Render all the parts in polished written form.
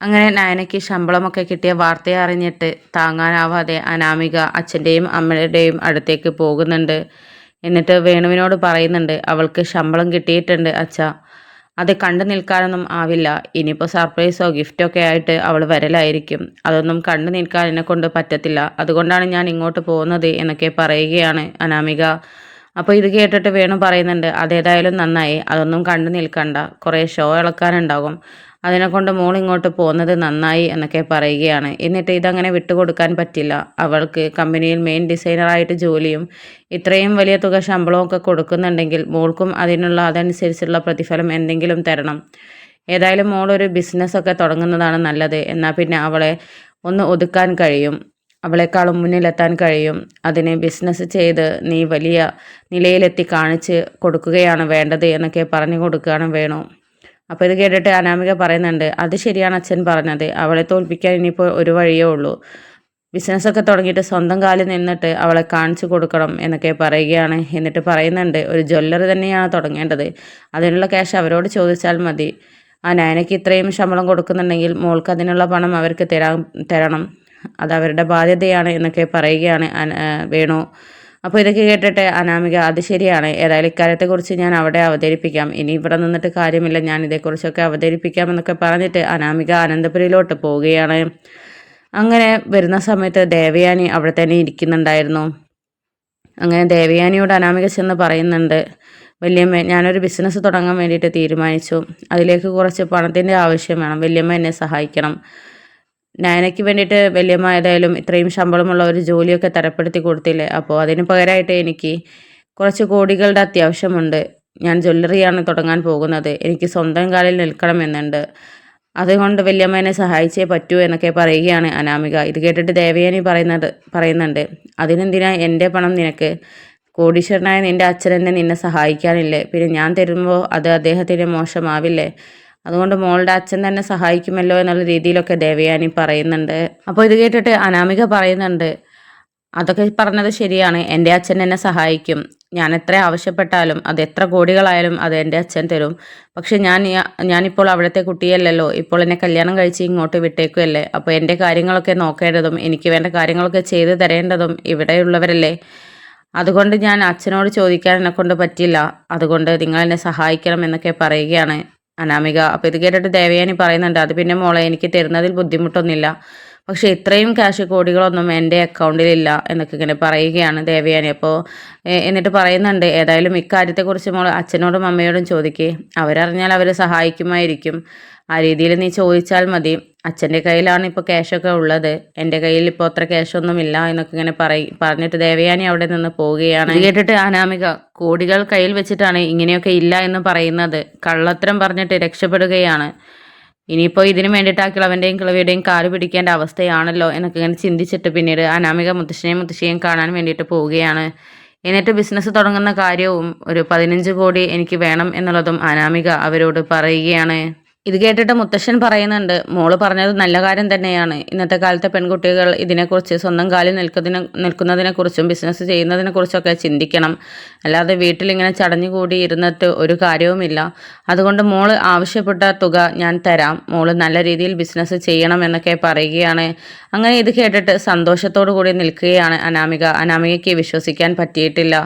അങ്ങനെ നയനയ്ക്ക് ശമ്പളമൊക്കെ കിട്ടിയ വാർത്തയെ അറിഞ്ഞിട്ട് താങ്ങാനാവാതെ അനാമിക അച്ഛൻ്റെയും അമ്മയുടെയും അടുത്തേക്ക് പോകുന്നുണ്ട്. എന്നിട്ട് വേണുവിനോട് പറയുന്നുണ്ട്, അവൾക്ക് ശമ്പളം കിട്ടിയിട്ടുണ്ട് അച്ഛ. അത് കണ്ടു നിൽക്കാനൊന്നും ആവില്ല. ഇനിയിപ്പോൾ സർപ്രൈസോ ഗിഫ്റ്റോ ഒക്കെ ആയിട്ട് അവൾ വരലായിരിക്കും. അതൊന്നും കണ്ടു നിൽക്കാൻ എന്നെക്കൊണ്ട് പറ്റത്തില്ല. അതുകൊണ്ടാണ് ഞാൻ ഇങ്ങോട്ട് പോകുന്നത് എന്നൊക്കെ പറയുകയാണ് അനാമിക. അപ്പോൾ ഇത് കേട്ടിട്ട് വേണു പറയുന്നുണ്ട്, അതേതായാലും നന്നായി. അതൊന്നും കണ്ടു നിൽക്കണ്ട. കുറേ ഷോ ഇളക്കാനുണ്ടാകും. അതിനെക്കൊണ്ട് മോൾ ഇങ്ങോട്ട് പോകുന്നത് നന്നായി എന്നൊക്കെ പറയുകയാണ്. എന്നിട്ട് ഇതങ്ങനെ വിട്ടുകൊടുക്കാൻ പറ്റില്ല. അവൾക്ക് കമ്പനിയിൽ മെയിൻ ഡിസൈനറായിട്ട് ജോലിയും ഇത്രയും വലിയ തുക ശമ്പളവും ഒക്കെ കൊടുക്കുന്നുണ്ടെങ്കിൽ മോൾക്കും അതനുസരിച്ചുള്ള പ്രതിഫലം എന്തെങ്കിലും തരണം. ഏതായാലും മോൾ ഒരു ബിസിനസ്സൊക്കെ തുടങ്ങുന്നതാണ് നല്ലത്. എന്നാൽ പിന്നെ അവളെ ഒന്ന് ഒതുക്കാൻ കഴിയും. അവളെക്കാളും മുന്നിലെത്താൻ കഴിയും. അതിന് ബിസിനസ് ചെയ്ത് നീ വലിയ നിലയിലെത്തി കാണിച്ച് കൊടുക്കുകയാണ് വേണ്ടത് എന്നൊക്കെ പറഞ്ഞു കൊടുക്കുകയാണ് വേണു. അപ്പോൾ ഇത് കേട്ടിട്ട് അനാമിക പറയുന്നുണ്ട്, അത് ശരിയാണ് അച്ഛൻ പറഞ്ഞത്. അവളെ തോൽപ്പിക്കാൻ ഇനിയിപ്പോൾ ഒരു വഴിയേ ഉള്ളൂ. ബിസിനസ്സൊക്കെ തുടങ്ങിയിട്ട് സ്വന്തം കാലിൽ നിന്നിട്ട് അവളെ കാണിച്ചു കൊടുക്കണം എന്നൊക്കെ പറയുകയാണ്. എന്നിട്ട് പറയുന്നുണ്ട്, ഒരു ജ്വല്ലറി തന്നെയാണ് തുടങ്ങേണ്ടത്. അതിനുള്ള ക്യാഷ് അവരോട് ചോദിച്ചാൽ മതി. ആ നയനയ്ക്ക് ഇത്രയും ശമ്പളം കൊടുക്കുന്നുണ്ടെങ്കിൽ മോൾക്ക് അതിനുള്ള പണം അവർക്ക് തരണം. അത് അവരുടെ ബാധ്യതയാണ് എന്നൊക്കെ പറയുകയാണ് വേണു. അപ്പോൾ ഇതൊക്കെ കേട്ടിട്ട് അനാമിക, അത് ശരിയാണ്. ഏതായാലും ഇക്കാര്യത്തെക്കുറിച്ച് ഞാൻ അവിടെ അവതരിപ്പിക്കാം. ഇനി ഇവിടെ നിന്നിട്ട് കാര്യമില്ല, ഞാൻ ഇതേക്കുറിച്ചൊക്കെ അവതരിപ്പിക്കാം എന്നൊക്കെ പറഞ്ഞിട്ട് അനാമിക അനന്തപുരിയിലോട്ട് പോവുകയാണ്. അങ്ങനെ വരുന്ന സമയത്ത് ദേവയാനി അവിടെ തന്നെ ഇരിക്കുന്നുണ്ടായിരുന്നു. അങ്ങനെ ദേവയാനിയോട് അനാമിക ചെന്ന് പറയുന്നുണ്ട്, വല്യമ്മ, ഞാനൊരു ബിസിനസ് തുടങ്ങാൻ വേണ്ടിയിട്ട് തീരുമാനിച്ചു. അതിലേക്ക് കുറച്ച് പണത്തിൻ്റെ ആവശ്യം വേണം. വല്യമ്മ എന്നെ സഹായിക്കണം. നയനയ്ക്ക് വേണ്ടിയിട്ട് വല്യമ്മ ഏതായാലും ഇത്രയും ശമ്പളമുള്ള ഒരു ജോലിയൊക്കെ തരപ്പെടുത്തി കൊടുത്തില്ലേ. അപ്പോൾ അതിന് പകരമായിട്ട് എനിക്ക് കുറച്ച് കോടികളുടെ അത്യാവശ്യമുണ്ട്. ഞാൻ ജ്വല്ലറിയാണ് തുടങ്ങാൻ പോകുന്നത്. എനിക്ക് സ്വന്തം കാലിൽ നിൽക്കണമെന്നുണ്ട്. അതുകൊണ്ട് വല്യമ്മ എന്നെ സഹായിച്ചേ പറ്റൂ എന്നൊക്കെ പറയുകയാണ് അനാമിക. ഇത് കേട്ടിട്ട് ദേവയാനി പറയുന്നുണ്ട്, അതിനെന്തിനാ എൻ്റെ പണം നിനക്ക്? കോടീശ്വരനായ നിൻ്റെ അച്ഛൻ എന്നെ നിന്നെ സഹായിക്കാനില്ലേ? പിന്നെ ഞാൻ തരുമ്പോൾ അത് അദ്ദേഹത്തിന് മോശമാവില്ലേ? അതുകൊണ്ട് മോളുടെ അച്ഛൻ തന്നെ സഹായിക്കുമല്ലോ എന്നുള്ള രീതിയിലൊക്കെ ദേവയാനി പറയുന്നുണ്ട്. അപ്പോൾ ഇത് കേട്ടിട്ട് അനാമിക പറയുന്നുണ്ട്, അതൊക്കെ പറഞ്ഞത് ശരിയാണ്. എൻ്റെ അച്ഛൻ എന്നെ സഹായിക്കും. ഞാൻ എത്ര ആവശ്യപ്പെട്ടാലും അത് എത്ര കോടികളായാലും അത് എൻ്റെ അച്ഛൻ തരും. പക്ഷെ ഞാനിപ്പോൾ അവിടുത്തെ കുട്ടിയല്ലല്ലോ. ഇപ്പോൾ എന്നെ കല്യാണം കഴിച്ച് ഇങ്ങോട്ട് വിട്ടേക്കുമല്ലേ. അപ്പോൾ എൻ്റെ കാര്യങ്ങളൊക്കെ നോക്കേണ്ടതും എനിക്ക് വേണ്ട കാര്യങ്ങളൊക്കെ ചെയ്തു തരേണ്ടതും ഇവിടെയുള്ളവരല്ലേ. അതുകൊണ്ട് ഞാൻ അച്ഛനോട് ചോദിക്കാൻ എന്നെക്കൊണ്ട് പറ്റില്ല. അതുകൊണ്ട് നിങ്ങൾ എന്നെ സഹായിക്കണം എന്നൊക്കെ പറയുകയാണ് അനാമിക. അപ്പോൾ ഇത് കേട്ടിട്ട് ദേവയാനി പറയുന്നുണ്ട്, അത് പിന്നെ മോളെ, എനിക്ക് തരുന്നതിൽ ബുദ്ധിമുട്ടൊന്നുമില്ല. പക്ഷേ ഇത്രയും ക്യാഷ് കോടികളൊന്നും എൻ്റെ അക്കൗണ്ടിലില്ല എന്നൊക്കെ ഇങ്ങനെ പറയുകയാണ് ദേവയാനി. അപ്പോൾ എന്നിട്ട് പറയുന്നുണ്ട്, ഏതായാലും ഇക്കാര്യത്തെക്കുറിച്ച് മോൾ അച്ഛനോടും അമ്മയോടും ചോദിക്കേ. അവരറിഞ്ഞാൽ അവർ സഹായിക്കുമായിരിക്കും. ആ രീതിയിൽ നീ ചോദിച്ചാൽ മതി. അച്ഛൻ്റെ കയ്യിലാണ് ഇപ്പോൾ ക്യാഷൊക്കെ ഉള്ളത്. എൻ്റെ കയ്യിൽ ഇപ്പോൾ അത്ര ക്യാഷൊന്നുമില്ല എന്നൊക്കെ ഇങ്ങനെ പറഞ്ഞിട്ട് ദേവയാനി അവിടെ നിന്ന് പോവുകയാണ്. ഇത് കേട്ടിട്ട് അനാമിക, കോടികൾ കയ്യിൽ വെച്ചിട്ടാണ് ഇങ്ങനെയൊക്കെ ഇല്ല എന്ന് പറയുന്നത്. കള്ളത്തരം പറഞ്ഞിട്ട് രക്ഷപ്പെടുകയാണ്. ഇനിയിപ്പോൾ ഇതിന് വേണ്ടിയിട്ട് ആ കിളവൻ്റെയും കിളവിയുടെയും കാല് പിടിക്കേണ്ട അവസ്ഥയാണല്ലോ എന്നൊക്കെ ഇങ്ങനെ ചിന്തിച്ചിട്ട് പിന്നീട് അനാമിക മുത്തശ്ശിയെയും കാണാൻ വേണ്ടിയിട്ട് പോവുകയാണ്. എന്നിട്ട് ബിസിനസ് തുടങ്ങുന്ന കാര്യവും ഒരു 15 കോടി എനിക്ക് വേണം എന്നുള്ളതും അനാമിക അവരോട് പറയുകയാണ്. ഇത് കേട്ടിട്ട് മുത്തശ്ശൻ പറയുന്നുണ്ട്, മോള് പറഞ്ഞത് നല്ല കാര്യം തന്നെയാണ്. ഇന്നത്തെ കാലത്തെ പെൺകുട്ടികൾ ഇതിനെക്കുറിച്ച് സ്വന്തം കാലിൽ നിൽക്കുന്നതിനെക്കുറിച്ചും ബിസിനസ് ചെയ്യുന്നതിനെക്കുറിച്ചൊക്കെ ചിന്തിക്കണം. അല്ലാതെ വീട്ടിലിങ്ങനെ ചടഞ്ഞുകൂടി ഇരുന്നിട്ട് ഒരു കാര്യവുമില്ല. അതുകൊണ്ട് മോള് ആവശ്യപ്പെട്ട തുക ഞാൻ തരാം. മോള് നല്ല രീതിയിൽ ബിസിനസ് ചെയ്യണം എന്നൊക്കെ പറയുകയാണ്. അങ്ങനെ ഇത് കേട്ടിട്ട് സന്തോഷത്തോടു കൂടി നിൽക്കുകയാണ് അനാമിക. അനാമികയ്ക്ക് വിശ്വസിക്കാൻ പറ്റിയിട്ടില്ല.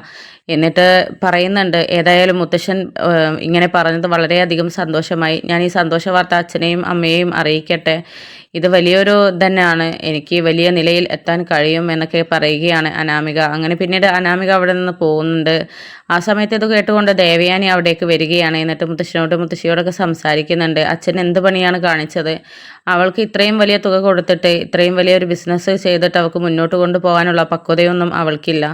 എന്നിട്ട് പറയുന്നുണ്ട്, ഏതായാലും മുത്തശ്ശൻ ഇങ്ങനെ പറഞ്ഞത് വളരെയധികം സന്തോഷമായി. ഞാൻ ഈ സന്തോഷ വാർത്ത അച്ഛനെയും അമ്മയെയും അറിയിക്കട്ടെ. ഇത് വലിയൊരു തന്നെയാണ്. എനിക്ക് വലിയ നിലയിൽ എത്താൻ കഴിയും എന്നൊക്കെ പറയുകയാണ് അനാമിക. അങ്ങനെ പിന്നീട് അനാമിക അവിടെ നിന്ന് പോകുന്നുണ്ട്. ആ സമയത്ത് ഇത് കേട്ടുകൊണ്ട് ദേവയാനി അവിടേക്ക് വരികയാണ്. എന്നിട്ട് മുത്തശ്ശിയോടൊക്കെ സംസാരിക്കുന്നുണ്ട്. അച്ഛൻ എന്ത് പണിയാണ് കാണിച്ചത്? അവൾക്ക് ഇത്രയും വലിയ തുക കൊടുത്തിട്ട് ഇത്രയും വലിയൊരു ബിസിനസ് ചെയ്തിട്ട് അവൾക്ക് മുന്നോട്ട് കൊണ്ടുപോകാനുള്ള പക്വതയൊന്നും അവൾക്കില്ല.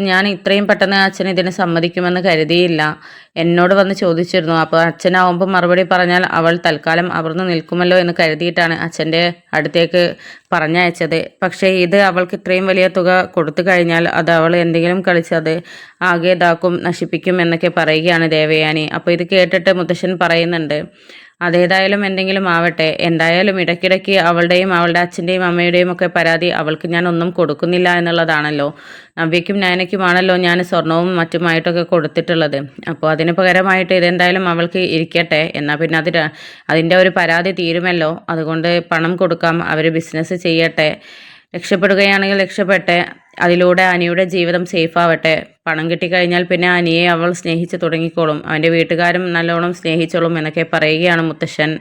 ഞാൻ ഇത്രയും പെട്ടെന്ന് അച്ഛൻ ഇതിന് സമ്മതിക്കുമെന്ന് കരുതിയില്ല. എന്നോട് വന്ന് ചോദിച്ചിരുന്നു. അപ്പോൾ അച്ഛനാവുമ്പോൾ മറുപടി പറഞ്ഞാൽ അവൾ തൽക്കാലം അമർന്നു നിൽക്കുമല്ലോ എന്ന് കരുതിയിട്ടാണ് അച്ഛൻ്റെ അടുത്തേക്ക് പറഞ്ഞയച്ചത്. പക്ഷേ ഇത് അവൾക്ക് ഇത്രയും വലിയ തുക കൊടുത്തു കഴിഞ്ഞാൽ അത് അവൾ എന്തെങ്കിലും കളിച്ചത് ആകെ നശിപ്പിക്കും എന്നൊക്കെ പറയുകയാണ് ദേവയാനി. അപ്പോൾ ഇത് കേട്ടിട്ട് മുത്തശ്ശൻ പറയുന്നുണ്ട്, അതേതായാലും എന്തെങ്കിലും ആവട്ടെ. എന്തായാലും ഇടയ്ക്കിടയ്ക്ക് അവളുടെയും അവളുടെ അച്ഛൻ്റെയും അമ്മയുടെയും ഒക്കെ പരാതി അവൾക്ക് ഞാൻ ഒന്നും കൊടുക്കുന്നില്ല എന്നുള്ളതാണല്ലോ. നവ്യയ്ക്കും നയനയ്ക്കുമാണല്ലോ ഞാൻ സ്വർണവും മറ്റുമായിട്ടൊക്കെ കൊടുത്തിട്ടുള്ളത്. അപ്പോൾ അതിന് പകരമായിട്ട് ഇതെന്തായാലും അവൾക്ക് ഇരിക്കട്ടെ. എന്നാൽ പിന്നെ അതിൻ്റെ ഒരു പരാതി തീരുമല്ലോ. അതുകൊണ്ട് പണം കൊടുക്കാം. അവർ ബിസിനസ് ചെയ്യട്ടെ. രക്ഷപ്പെടുകയാണെങ്കിൽ രക്ഷപ്പെട്ടെ. അതിലൂടെ അനിയുടെ ജീവിതം സേഫ് ആവട്ടെ. പണം കിട്ടിക്കഴിഞ്ഞാൽ പിന്നെ അനിയെ അവൾ സ്നേഹിച്ച് തുടങ്ങിക്കോളും. അവൻ്റെ വീട്ടുകാരും നല്ലോണം സ്നേഹിച്ചോളും എന്നൊക്കെ പറയുകയാണ് മുത്തശ്ശൻ.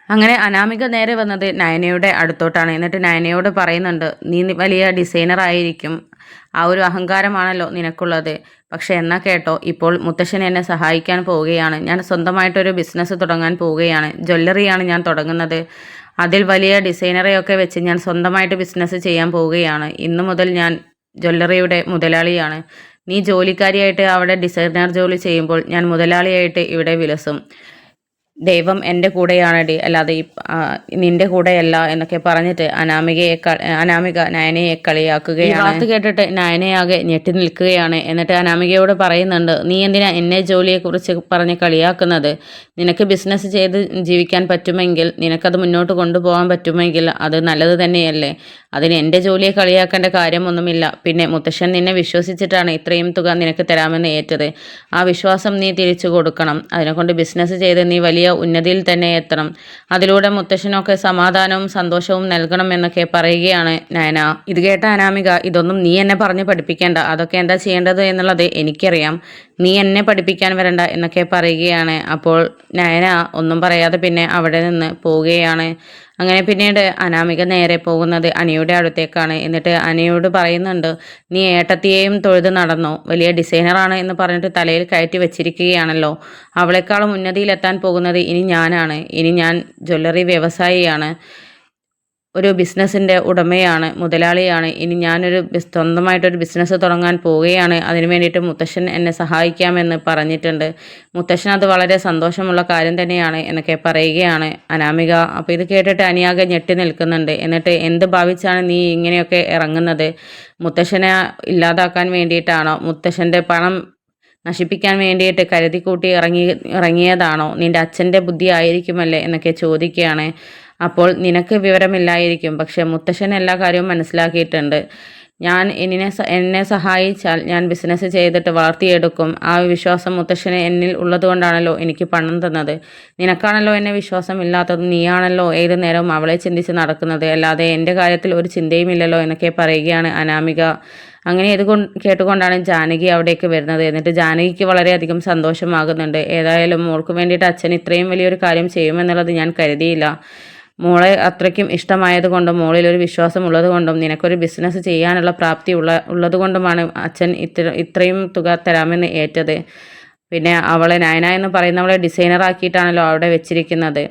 അങ്ങനെ അനാമിക നേരെ വന്നത് നയനയുടെ അടുത്തോട്ടാണ്. എന്നിട്ട് നയനയോട് പറയുന്നുണ്ട്, നീ വലിയ ഡിസൈനർ ആയിരിക്കും, ആ ഒരു അഹങ്കാരമാണല്ലോ നിനക്കുള്ളത്. പക്ഷെ എന്നാൽ കേട്ടോ, ഇപ്പോൾ മുത്തശ്ശൻ എന്നെ സഹായിക്കാൻ പോവുകയാണ്. ഞാൻ സ്വന്തമായിട്ടൊരു ബിസിനസ് തുടങ്ങാൻ പോവുകയാണ്. ജ്വല്ലറിയാണ് ഞാൻ തുടങ്ങുന്നത്. അതിൽ വലിയ ഡിസൈനറെയൊക്കെ വെച്ച് ഞാൻ സ്വന്തമായിട്ട് ബിസിനസ് ചെയ്യാൻ പോവുകയാണ്. ഇന്നു മുതൽ ഞാൻ ജ്വല്ലറിയുടെ മുതലാളിയാണ്. നീ ജോലിക്കാരിയായിട്ട് അവിടെ ഡിസൈനർ ജോലി ചെയ്യുമ്പോൾ ഞാൻ മുതലാളിയായിട്ട് ഇവിടെ വിലസും. ദൈവം എൻ്റെ കൂടെയാണെടി, അല്ലാതെ നിന്റെ കൂടെയല്ല എന്നൊക്കെ പറഞ്ഞിട്ട് അനാമിക നയനയെ കളിയാക്കുകയാണ്. ഈ വാർത്ത കേട്ടിട്ട് നയനയാകെ ഞെട്ടി നിൽക്കുകയാണ്. എന്നിട്ട് അനാമികയോട് പറയുന്നുണ്ട്, നീ എന്തിനാ എന്നെ ജോലിയെക്കുറിച്ച് പറഞ്ഞ് കളിയാക്കുന്നത്? നിനക്ക് ബിസിനസ് ചെയ്ത് ജീവിക്കാൻ പറ്റുമെങ്കിൽ, നിനക്കത് മുന്നോട്ട് കൊണ്ടുപോകാൻ പറ്റുമെങ്കിൽ അത് നല്ലത് തന്നെയല്ലേ. അതിന് എൻ്റെ ജോലിയെ കളിയാക്കേണ്ട കാര്യമൊന്നുമില്ല. പിന്നെ മുത്തശ്ശൻ നിന്നെ വിശ്വസിച്ചിട്ടാണ് ഇത്രയും തുക നിനക്ക് തരാമെന്ന് ഏറ്റത്. ആ വിശ്വാസം നീ തിരിച്ചു കൊടുക്കണം. അതിനെക്കൊണ്ട് ബിസിനസ് ചെയ്ത് നീ വലിയ ഉന്നതിയിൽ തന്നെ എത്തണം. അതിലൂടെ മുത്തശ്ശനൊക്കെ സമാധാനവും സന്തോഷവും നൽകണം എന്നൊക്കെ പറയുകയാണ് നയന. ഇത് കേട്ട അനാമിക, ഇതൊന്നും നീ എന്നെ പറഞ്ഞ് പഠിപ്പിക്കേണ്ട, അതൊക്കെ എന്താ ചെയ്യേണ്ടത് എന്നുള്ളത് എനിക്കറിയാം, നീ എന്നെ പഠിപ്പിക്കാൻ വരണ്ട എന്നൊക്കെ പറയുകയാണ്. അപ്പോൾ നയന ഒന്നും പറയാതെ പിന്നെ അവിടെ നിന്ന് പോവുകയാണ്. അങ്ങനെ പിന്നീട് അനാമിക നേരെ പോകുന്നത് അനിയുടെ അടുത്തേക്കാണ്. എന്നിട്ട് അനിയോട് പറയുന്നുണ്ട്, നീ ഏട്ടത്തിയെയും തൊഴുത് നടന്നോ? വലിയ ഡിസൈനറാണ് എന്ന് പറഞ്ഞിട്ട് തലയിൽ കയറ്റി വെച്ചിരിക്കുകയാണല്ലോ. അവളെക്കാളും ഉന്നതിയിലെത്താൻ പോകുന്നത് ഇനി ഞാനാണ്. ഇനി ഞാൻ ജ്വല്ലറി വ്യവസായിയാണ്, ഒരു ബിസിനസ്സിൻ്റെ ഉടമയാണ്, മുതലാളിയാണ്. ഇനി ഞാനൊരു സ്വന്തമായിട്ടൊരു ബിസിനസ് തുടങ്ങാൻ പോവുകയാണ്. അതിനു വേണ്ടിയിട്ട് മുത്തശ്ശൻ എന്നെ സഹായിക്കാമെന്ന് പറഞ്ഞിട്ടുണ്ട്. മുത്തശ്ശൻ അത് വളരെ സന്തോഷമുള്ള കാര്യം തന്നെയാണ് എന്നൊക്കെ പറയുകയാണ് അനാമിക. അപ്പോൾ ഇത് കേട്ടിട്ട് അനിയാകെ ഞെട്ടി നിൽക്കുന്നുണ്ട്. എന്നിട്ട് എന്ത് ഭാവിച്ചാണ് നീ ഇങ്ങനെയൊക്കെ ഇറങ്ങുന്നത്? മുത്തശ്ശനെ ഇല്ലാതാക്കാൻ വേണ്ടിയിട്ടാണോ? മുത്തശ്ശൻ്റെ പണം നശിപ്പിക്കാൻ വേണ്ടിയിട്ട് കരുതിക്കൂട്ടി ഇറങ്ങിയതാണോ? നിൻ്റെ അച്ഛൻ്റെ ബുദ്ധി ആയിരിക്കുമല്ലേ എന്നൊക്കെ ചോദിക്കുകയാണ്. അപ്പോൾ നിനക്ക് വിവരമില്ലായിരിക്കും, പക്ഷെ മുത്തശ്ശൻ എല്ലാ കാര്യവും മനസ്സിലാക്കിയിട്ടുണ്ട്. ഞാൻ എന്നെ സഹായിച്ചാൽ ഞാൻ ബിസിനസ് ചെയ്തിട്ട് വളർത്തിയെടുക്കും. ആ വിശ്വാസം മുത്തശ്ശന് എന്നിൽ ഉള്ളതുകൊണ്ടാണല്ലോ എനിക്ക് പണം തന്നത്. നിനക്കാണല്ലോ എന്നെ വിശ്വാസം ഇല്ലാത്തത്. നീയാണല്ലോ ഏതു നേരവും അവളെ ചിന്തിച്ച് നടക്കുന്നത്, അല്ലാതെ എൻ്റെ കാര്യത്തിൽ ഒരു ചിന്തയുമില്ലല്ലോ എന്നൊക്കെ പറയുകയാണ് അനാമിക. അങ്ങനെ ഇത് കേട്ടുകൊണ്ടാണ് ജാനകി അവിടേക്ക് വരുന്നത്. എന്നിട്ട് ജാനകിക്ക് വളരെയധികം സന്തോഷമാകുന്നുണ്ട്. ഏതായാലും മോൾക്ക് വേണ്ടിയിട്ട് അച്ഛൻ ഇത്രയും വലിയൊരു കാര്യം ചെയ്യുമെന്നുള്ളത് ഞാൻ കരുതിയില്ല. മോളെ അത്രയ്ക്കും ഇഷ്ടമായതുകൊണ്ടും മോളിലൊരു വിശ്വാസം ഉള്ളതുകൊണ്ടും നിനക്കൊരു ബിസിനസ് ചെയ്യാനുള്ള പ്രാപ്തി ഉള്ളതുകൊണ്ടുമാണ് അച്ഛൻ ഇത്രയും തുക തരാമെന്ന് ഏറ്റത്. പിന്നെ അവളെ നയന എന്ന് പറയുന്നവളെ ഡിസൈനർ ആക്കിയിട്ടാണല്ലോ അവിടെ വെച്ചിരിക്കുന്നത്.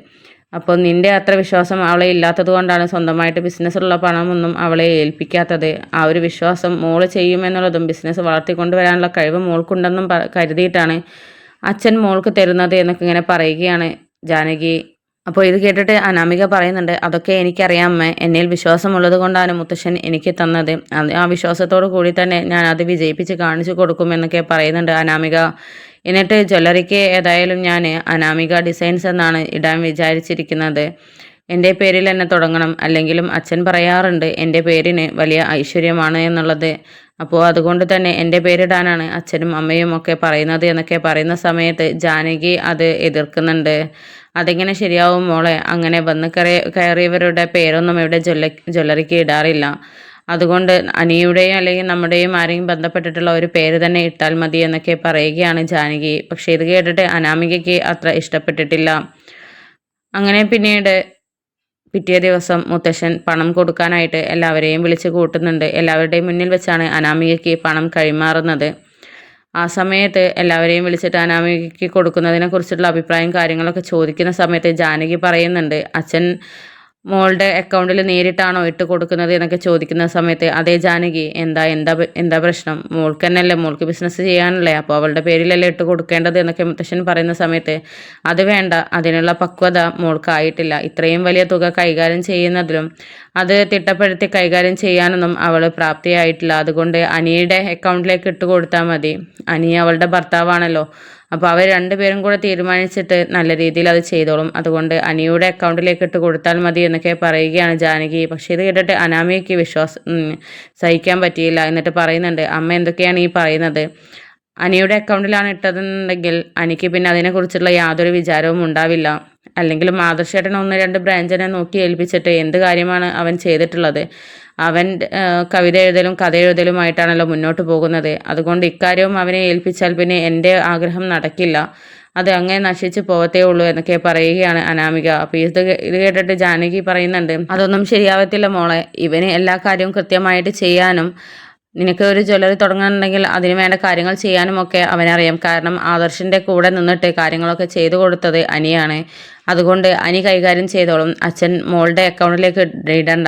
അപ്പോൾ നിൻ്റെ അത്ര വിശ്വാസം അവളെ ഇല്ലാത്തത് കൊണ്ടാണ് സ്വന്തമായിട്ട് ബിസിനസ്സുള്ള പണമൊന്നും അവളെ ഏൽപ്പിക്കാത്തത്. ആ ഒരു വിശ്വാസം മോള് ചെയ്യുമെന്നുള്ളതും ബിസിനസ് വളർത്തിക്കൊണ്ടുവരാനുള്ള കഴിവ് മോൾക്കുണ്ടെന്നും കരുതിയിട്ടാണ് അച്ഛൻ മോൾക്ക് തരുന്നത് എന്നൊക്കെ ഇങ്ങനെ പറയുകയാണ് ജാനകി. അപ്പോൾ ഇത് കേട്ടിട്ട് അനാമിക പറയുന്നുണ്ട്, അതൊക്കെ എനിക്കറിയാം അമ്മ, എന്നിൽ വിശ്വാസമുള്ളത് കൊണ്ടാണ് മുത്തശ്ശൻ എനിക്ക് തന്നത്. ആ വിശ്വാസത്തോടു കൂടി തന്നെ ഞാൻ അത് വിജയിപ്പിച്ച് കാണിച്ചു കൊടുക്കുമെന്നൊക്കെ പറയുന്നുണ്ട് അനാമിക. എന്നിട്ട് ജ്വല്ലറിക്ക് ഏതായാലും ഞാൻ അനാമിക ഡിസൈൻസ് എന്നാണ് ഇടാൻ വിചാരിച്ചിരിക്കുന്നത്. എൻ്റെ പേരിൽ തന്നെ തുടങ്ങണം. അല്ലെങ്കിലും അച്ഛൻ പറയാറുണ്ട് എൻ്റെ പേരിന് വലിയ ഐശ്വര്യമാണ് എന്നുള്ളത്. അപ്പോൾ അതുകൊണ്ട് തന്നെ എൻ്റെ പേരിടാനാണ് അച്ഛനും അമ്മയും ഒക്കെ പറയുന്നത് എന്നൊക്കെ പറയുന്ന സമയത്ത് ജാനകി അത് എതിർക്കുന്നുണ്ട്. അതെങ്ങനെ ശരിയാവും മോളെ? അങ്ങനെ വന്ന് കയറിയവരുടെ പേരൊന്നും ഇവിടെ ജ്വല്ലറിക്ക് ഇടാറില്ല. അതുകൊണ്ട് അനിയുടെയും അല്ലെങ്കിൽ നമ്മുടെയും ആരെയും ബന്ധപ്പെട്ടിട്ടുള്ള ഒരു പേര് തന്നെ ഇട്ടാൽ മതി എന്നൊക്കെ പറയുകയാണ് ജാനകി. പക്ഷേ ഇത് കേട്ടിട്ട് അനാമികയ്ക്ക് അത്ര ഇഷ്ടപ്പെട്ടിട്ടില്ല. അങ്ങനെ പിന്നീട് പിറ്റേ ദിവസം മുത്തശ്ശൻ പണം കൊടുക്കാനായിട്ട് എല്ലാവരെയും വിളിച്ച് കൂട്ടുന്നുണ്ട്. എല്ലാവരുടെയും മുന്നിൽ വെച്ചാണ് അനാമികയ്ക്ക് പണം കൈമാറുന്നത്. ആ സമയത്ത് എല്ലാവരെയും വിളിച്ചിട്ട് അനാമികയ്ക്ക് കൊടുക്കുന്നതിനെ കുറിച്ചുള്ള അഭിപ്രായം കാര്യങ്ങളൊക്കെ ചോദിക്കുന്ന സമയത്ത് ജാനകി പറയുന്നുണ്ട്, അച്ഛൻ മോളുടെ അക്കൗണ്ടിൽ നേരിട്ടാണോ ഇട്ട് കൊടുക്കുന്നത് എന്നൊക്കെ ചോദിക്കുന്ന സമയത്ത്, അതേ ജാനകി, എന്താ പ്രശ്നം? മോൾക്ക് തന്നെയല്ലേ, മോൾക്ക് ബിസിനസ് ചെയ്യാനല്ലേ, അപ്പോൾ അവളുടെ പേരിലല്ലേ ഇട്ട് കൊടുക്കേണ്ടത് എന്നൊക്കെ മുത്തശ്ശൻ പറയുന്ന സമയത്ത്, അത് വേണ്ട, അതിനുള്ള പക്വത മോൾക്കായിട്ടില്ല. ഇത്രയും വലിയ തുക കൈകാര്യം ചെയ്യുന്നതിലും അത് തിട്ടപ്പെടുത്തി കൈകാര്യം ചെയ്യാനൊന്നും അവൾ പ്രാപ്തിയായിട്ടില്ല. അതുകൊണ്ട് അനിയുടെ അക്കൗണ്ടിലേക്ക് ഇട്ട് കൊടുത്താൽ മതി. അനി അവളുടെ ഭർത്താവാണല്ലോ, അപ്പോൾ അവർ രണ്ടുപേരും കൂടെ തീരുമാനിച്ചിട്ട് നല്ല രീതിയിൽ അത് ചെയ്തോളും. അതുകൊണ്ട് അനിയുടെ അക്കൗണ്ടിലേക്ക് ഇട്ട് കൊടുത്താൽ മതി എന്നൊക്കെ പറയുകയാണ് ജാനകി. പക്ഷേ ഇത് കേട്ടിട്ട് അനാമികയ്ക്ക് സഹിക്കാൻ പറ്റിയില്ല. എന്നിട്ട് പറയുന്നുണ്ട്, അമ്മ എന്തൊക്കെയാണ് ഈ പറയുന്നത്? അനിയുടെ അക്കൗണ്ടിലാണ് ഇട്ടതെന്നുണ്ടെങ്കിൽ അനിക്ക് പിന്നെ അതിനെക്കുറിച്ചുള്ള യാതൊരു വിചാരവും ഉണ്ടാവില്ല. അല്ലെങ്കിലും ആദർശേട്ടൻ 1-2 ബ്രാഞ്ചിനെ നോക്കി ഏൽപ്പിച്ചിട്ട് എന്ത് കാര്യമാണ് അവൻ ചെയ്തിട്ടുള്ളത്? അവൻ കവിത എഴുതലും കഥ എഴുതലുമായിട്ടാണല്ലോ മുന്നോട്ട് പോകുന്നത്. അതുകൊണ്ട് ഇക്കാര്യവും അവനെ ഏൽപ്പിച്ചാൽ പിന്നെ എൻ്റെ ആഗ്രഹം നടക്കില്ല. അത് അങ്ങനെ നശിച്ചു പോവത്തേ ഉള്ളൂ എന്നൊക്കെ പറയുകയാണ് അനാമിക. അപ്പോൾ ഇത് കേട്ടിട്ട് ജാനകി പറയുന്നുണ്ട്, അതൊന്നും ശരിയാവത്തില്ല മോളെ. ഇവന് എല്ലാ കാര്യവും കൃത്യമായിട്ട് ചെയ്യാനും നിനക്ക് ഒരു ജ്വല്ലറി തുടങ്ങുന്നുണ്ടെങ്കിൽ അതിന് വേണ്ട കാര്യങ്ങൾ ചെയ്യാനും ഒക്കെ അവനറിയാം. കാരണം ആദർശിൻ്റെ കൂടെ നിന്നിട്ട് കാര്യങ്ങളൊക്കെ ചെയ്തു കൊടുത്തത് അനിയാണ്. അതുകൊണ്ട് അനി കൈകാര്യം ചെയ്തോളും. അച്ഛൻ മോളുടെ അക്കൗണ്ടിലേക്ക് ഇടണ്ട.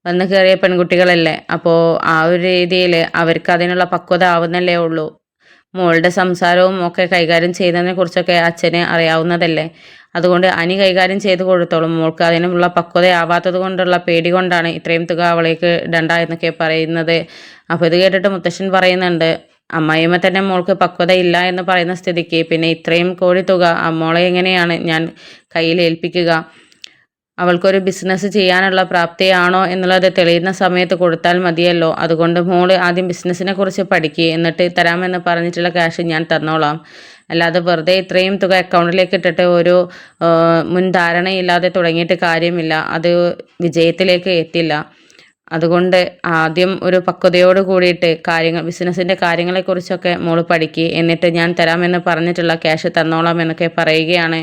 വന്ന് കയറിയ പെൺകുട്ടികളല്ലേ, അപ്പോൾ ആ ഒരു രീതിയിൽ അവർക്ക് അതിനുള്ള പക്വത ആവുന്നല്ലേ ഉള്ളൂ. മോളുടെ സംസാരവും ഒക്കെ കൈകാര്യം ചെയ്യുന്നതിനെ കുറിച്ചൊക്കെ അച്ഛന് അറിയാവുന്നതല്ലേ. അതുകൊണ്ട് അനി കൈകാര്യം ചെയ്ത് കൊടുത്തോളും. മോൾക്ക് അതിനുള്ള പക്വതയാവാത്തത് കൊണ്ടുള്ള പേടി കൊണ്ടാണ് ഇത്രയും തുക അവളേക്ക് ഇടണ്ട എന്നൊക്കെ പറയുന്നത്. അപ്പോൾ ഇത് കേട്ടിട്ട് മുത്തശ്ശൻ പറയുന്നുണ്ട്, അമ്മായിയമ്മ തന്നെ മോൾക്ക് പക്വത ഇല്ല എന്ന് പറയുന്ന സ്ഥിതിക്ക് പിന്നെ ഇത്രയും കോടി തുക മോളെ എങ്ങനെയാണ് ഞാൻ കയ്യിൽ ഏൽപ്പിക്കുക? അവൾക്കൊരു ബിസിനസ് ചെയ്യാനുള്ള പ്രാപ്തിയാണോ എന്നുള്ളത് തെളിയുന്ന സമയത്ത് കൊടുത്താൽ മതിയല്ലോ. അതുകൊണ്ട് മോള് ആദ്യം ബിസിനസ്സിനെ കുറിച്ച് പഠിക്കുക, എന്നിട്ട് തരാമെന്ന് പറഞ്ഞിട്ടുള്ള ക്യാഷ് ഞാൻ തന്നോളാം. അല്ലാതെ വെറുതെ ഇത്രയും തുക അക്കൗണ്ടിലേക്ക് ഇട്ടിട്ട് ഒരു മുൻധാരണയില്ലാതെ തുടങ്ങിയിട്ട് കാര്യമില്ല. അത് വിജയത്തിലേക്ക് എത്തില്ല. അതുകൊണ്ട് ആദ്യം ഒരു പക്വതയോട് കൂടിയിട്ട് ബിസിനസ്സിൻ്റെ കാര്യങ്ങളെക്കുറിച്ചൊക്കെ മോള് പഠിക്കുക, എന്നിട്ട് ഞാൻ തരാമെന്ന് പറഞ്ഞിട്ടുള്ള ക്യാഷ് തന്നോളാം എന്നൊക്കെ പറയുകയാണ്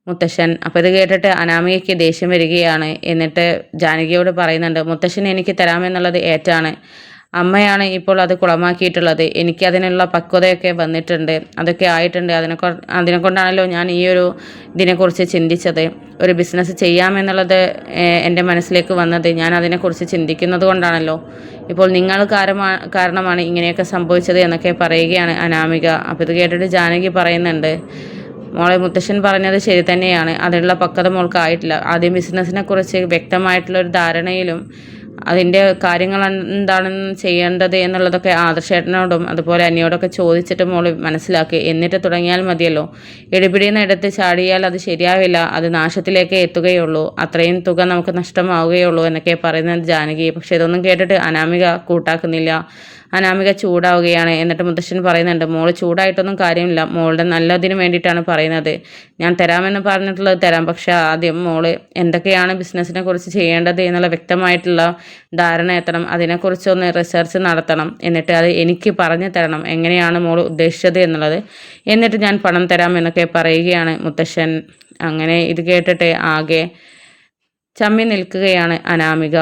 മുത്തശ്ശൻ. അപ്പോൾ ഇത് കേട്ടിട്ട് അനാമികയ്ക്ക് ദേഷ്യം വരികയാണ്. എന്നിട്ട് ജാനകിയോട് പറയുന്നുണ്ട്, മുത്തശ്ശൻ എനിക്ക് തരാമെന്നുള്ളത് ഏറ്റാണ്. അമ്മയാണ് ഇപ്പോൾ അത് കുളമാക്കിയിട്ടുള്ളത്. എനിക്ക് അതിനുള്ള പക്വതയൊക്കെ വന്നിട്ടുണ്ട്, അതൊക്കെ ആയിട്ടുണ്ട്. അതിനെ കൊണ്ടാണല്ലോ ഞാൻ ഈ ഒരു ഇതിനെക്കുറിച്ച് ചിന്തിച്ചത്. ഒരു ബിസിനസ് ചെയ്യാമെന്നുള്ളത് എൻ്റെ മനസ്സിലേക്ക് വന്നത് ഞാൻ അതിനെക്കുറിച്ച് ചിന്തിക്കുന്നത് കൊണ്ടാണല്ലോ. ഇപ്പോൾ നിങ്ങൾ കാരണമാണ് ഇങ്ങനെയൊക്കെ സംഭവിച്ചത് എന്നൊക്കെ പറയുകയാണ് അനാമിക. അപ്പോൾ ഇത് കേട്ടിട്ട് ജാനകി പറയുന്നുണ്ട്, മോളെ മുത്തശ്ശൻ പറഞ്ഞത് ശരി തന്നെയാണ്. അതിനുള്ള പക്വത മോൾക്ക് ആയിട്ടില്ല. ആദ്യം ബിസിനസ്സിനെ കുറിച്ച് വ്യക്തമായിട്ടുള്ളൊരു ധാരണയിലും അതിൻ്റെ കാര്യങ്ങൾ എന്താണെന്ന് ചെയ്യേണ്ടത് എന്നുള്ളതൊക്കെ ആദർശേട്ടനോടും അതുപോലെ അനിയോടൊക്കെ ചോദിച്ചിട്ട് മോൾ മനസ്സിലാക്കി, എന്നിട്ട് തുടങ്ങിയാൽ മതിയല്ലോ. ഇടിപിടിയെന്ന് എടുത്ത് ചാടിയാൽ അത് ശരിയാവില്ല, അത് നാശത്തിലേക്ക് എത്തുകയുള്ളൂ. അത്രയും തുക നമുക്ക് നഷ്ടമാവുകയുള്ളൂ എന്നൊക്കെ പറയുന്നത് ജാനകി. പക്ഷെ ഇതൊന്നും കേട്ടിട്ട് അനാമിക കൂട്ടാക്കുന്നില്ല. അനാമിക ചൂടാവുകയാണ്. എന്നിട്ട് മുത്തശ്ശൻ പറയുന്നുണ്ട്, മോള് ചൂടായിട്ടൊന്നും കാര്യമില്ല, മോളുടെ നല്ലതിന് വേണ്ടിയിട്ടാണ് പറയുന്നത്. ഞാൻ തരാമെന്ന് പറഞ്ഞിട്ടുള്ളത് തരാം, പക്ഷെ ആദ്യം മോള് എന്തൊക്കെയാണ് ബിസിനസ്സിനെ കുറിച്ച് ചെയ്യേണ്ടത് എന്നുള്ള വ്യക്തമായിട്ടുള്ള ധാരണ എത്തണം. അതിനെക്കുറിച്ചൊന്ന് റിസർച്ച് നടത്തണം. എന്നിട്ട് അത് എനിക്ക് പറഞ്ഞു തരണം, എങ്ങനെയാണ് മോൾ ഉദ്ദേശിച്ചത് എന്നുള്ളത്. എന്നിട്ട് ഞാൻ പണം തരാം എന്നൊക്കെ പറയുകയാണ് മുത്തശ്ശൻ. അങ്ങനെ ഇത് കേട്ടിട്ട് ആകെ ചമ്മി നിൽക്കുകയാണ് അനാമിക.